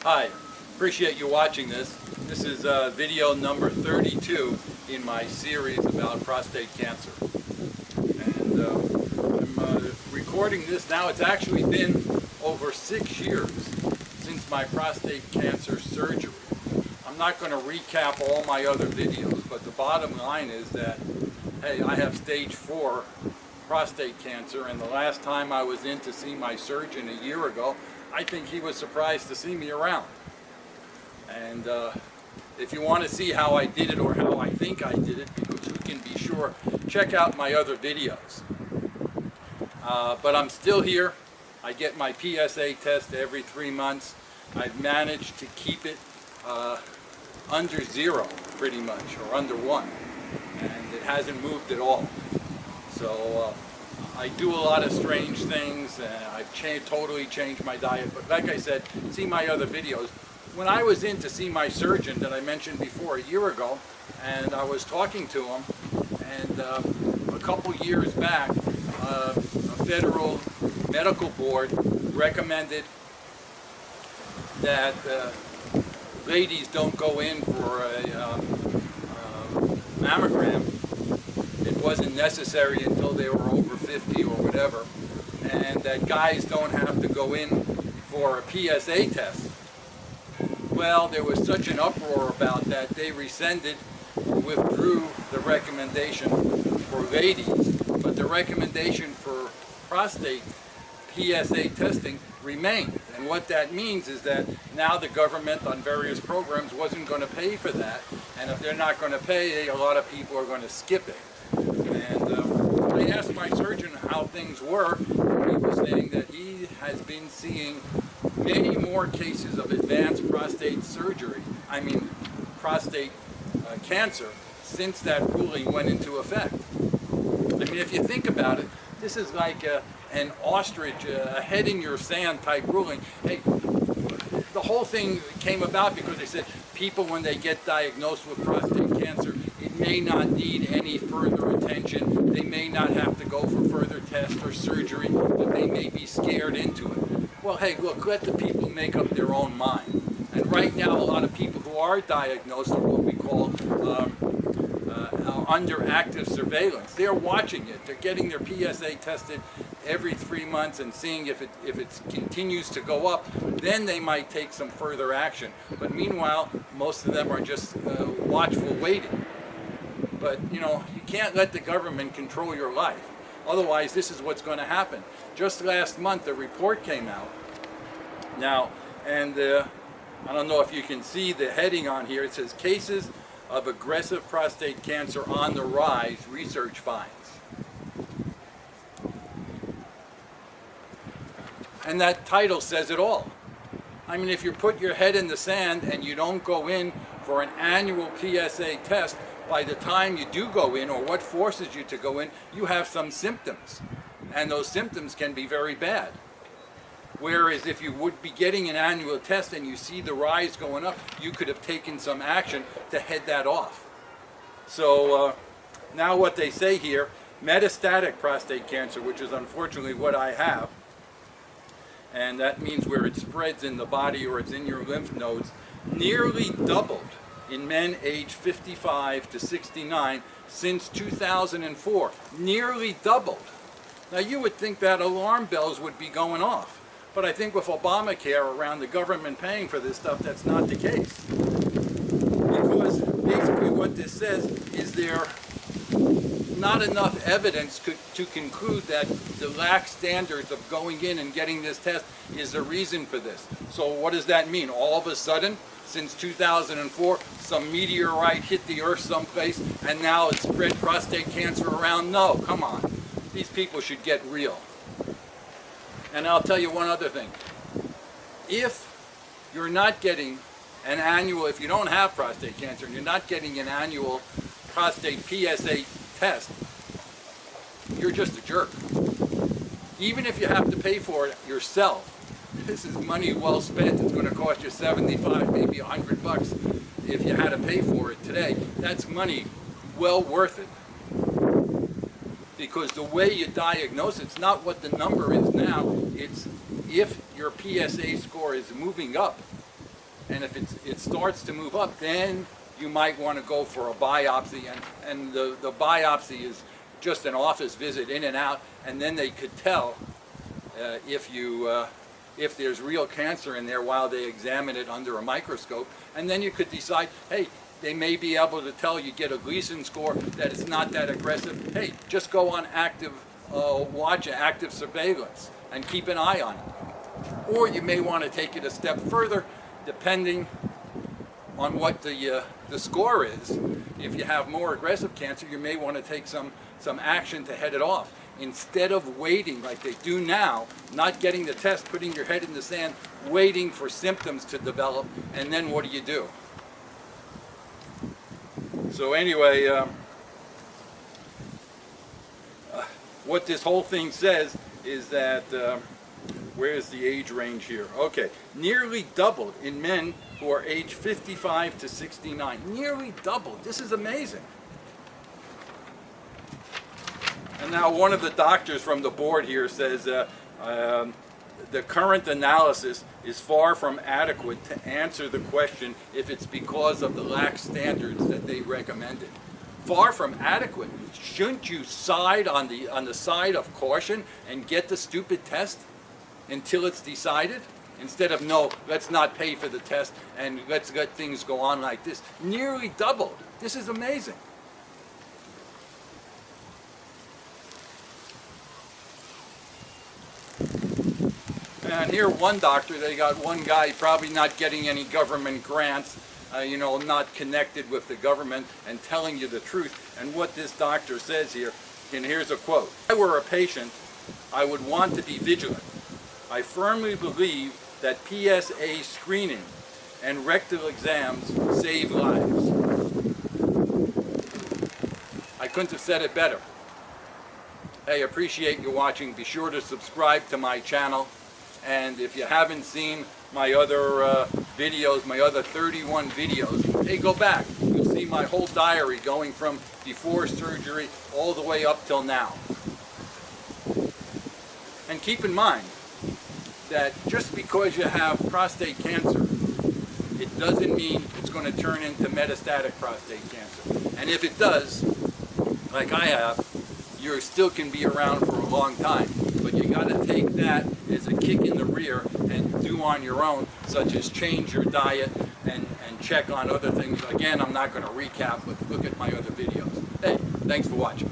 Hi, appreciate you watching this. This is video number 32 in my series about prostate cancer. And I'm recording this now. It's actually been over 6 years since my prostate cancer surgery. I'm not going to recap all my other videos, but the bottom line is that, hey, I have stage 4 prostate cancer, and the last time I was in to see my surgeon a year ago, I think he was surprised to see me around. And if you want to see how I did it or how I think I did it, because you can be sure, check out my other videos. But I'm still here. I get my PSA test every 3 months. I've managed to keep it under 0 pretty much, or under 1. And it hasn't moved at all. So I do a lot of strange things, and I've totally changed my diet. But like I said, see my other videos. When I was in to see my surgeon that I mentioned before a year ago, and I was talking to him, and a couple years back, a federal medical board recommended that ladies don't go in for a mammogram. It wasn't necessary until they were over 50 or whatever, and that guys don't have to go in for a PSA test. Well, there was such an uproar about that, they withdrew the recommendation for ladies, but the recommendation for prostate PSA testing remained. And what that means is that now the government on various programs wasn't going to pay for that, and if they're not going to pay, a lot of people are going to skip it. And I asked my surgeon how things were. He was saying that he has been seeing many more cases of advanced prostate surgery, prostate cancer, since that ruling went into effect. I mean, if you think about it, this is like an ostrich, a head in your sand type ruling. Hey, the whole thing came about because they said people, when they get diagnosed with prostate cancer, it may not need any further attention. They may not have to go for further tests or surgery, but they may be scared into it. Well, hey, look, let the people make up their own mind. And right now, a lot of people who are diagnosed are what we call under active surveillance. They're watching it. They're getting their PSA tested every 3 months and seeing if it continues to go up. Then they might take some further action. But meanwhile, most of them are just watchful waiting. But, you know, you can't let the government control your life. Otherwise, this is what's going to happen. Just last month, a report came out. Now, and I don't know if you can see the heading on here. It says, "Cases of aggressive prostate cancer on the rise, research finds." And that title says it all. I mean, if you put your head in the sand and you don't go in for an annual PSA test, by the time you do go in, or what forces you to go in, you have some symptoms. And those symptoms can be very bad. Whereas if you would be getting an annual test and you see the rise going up, you could have taken some action to head that off. So now what they say here, metastatic prostate cancer, which is unfortunately what I have, and that means where it spreads in the body or it's in your lymph nodes, nearly doubled in men aged 55 to 69 since 2004. Nearly doubled. Now you would think that alarm bells would be going off. But I think with Obamacare around the government paying for this stuff, that's not the case. Because basically what this says is there not enough evidence to conclude that the lax standards of going in and getting this test is the reason for this. So what does that mean? All of a sudden, since 2004, some meteorite hit the earth someplace and now it's spread prostate cancer around? No, come on. These people should get real. And I'll tell you one other thing. If you're not getting an annual, if you don't have prostate cancer and you're not getting an annual prostate PSA test, you're just a jerk. Even if you have to pay for it yourself, this is money well spent. It's going to cost you 75, maybe $100 if you had to pay for it today. That's money well worth it. because the way you diagnose it's not what the number is now, it's if your PSA score is moving up. And if it starts to move up, then you might want to go for a biopsy, and the biopsy is just an office visit in and out, and then they could tell if there's real cancer in there while they examine it under a microscope, and then you could decide, hey, they may be able to tell you, get a Gleason score, that it's not that aggressive. Hey, just go on active watch, active surveillance, and keep an eye on it. Or you may want to take it a step further, depending on what the score is. If you have more aggressive cancer, you may want to take some action to head it off. Instead of waiting like they do now, not getting the test, putting your head in the sand, waiting for symptoms to develop, and then what do? So anyway, what this whole thing says is that, where's the age range here? Okay, nearly doubled in men who are age 55 to 69. Nearly doubled. This is amazing. And now one of the doctors from the board here says the current analysis is far from adequate to answer the question if it's because of the lax standards that they recommended. Far from adequate. Shouldn't you side on the side of caution and get the stupid test until it's decided? Instead of, no, let's not pay for the test and let's let things go on like this. Nearly doubled. This is amazing. And here one doctor, they got one guy probably not getting any government grants, not connected with the government and telling you the truth. And what this doctor says here, and here's a quote. If I were a patient, I would want to be vigilant. I firmly believe that PSA screening and rectal exams save lives. I couldn't have said it better. Hey, appreciate you watching. Be sure to subscribe to my channel. And if you haven't seen my other videos, my other 31 videos, hey, go back. You'll see my whole diary going from before surgery all the way up till now. And keep in mind that just because you have prostate cancer, it doesn't mean it's going to turn into metastatic prostate cancer. And if it does, like I have, you still can be around for a long time. But you got to take that as a kick in the rear and do on your own, such as change your diet and check on other things. Again, I'm not going to recap, but look at my other videos. Hey, thanks for watching.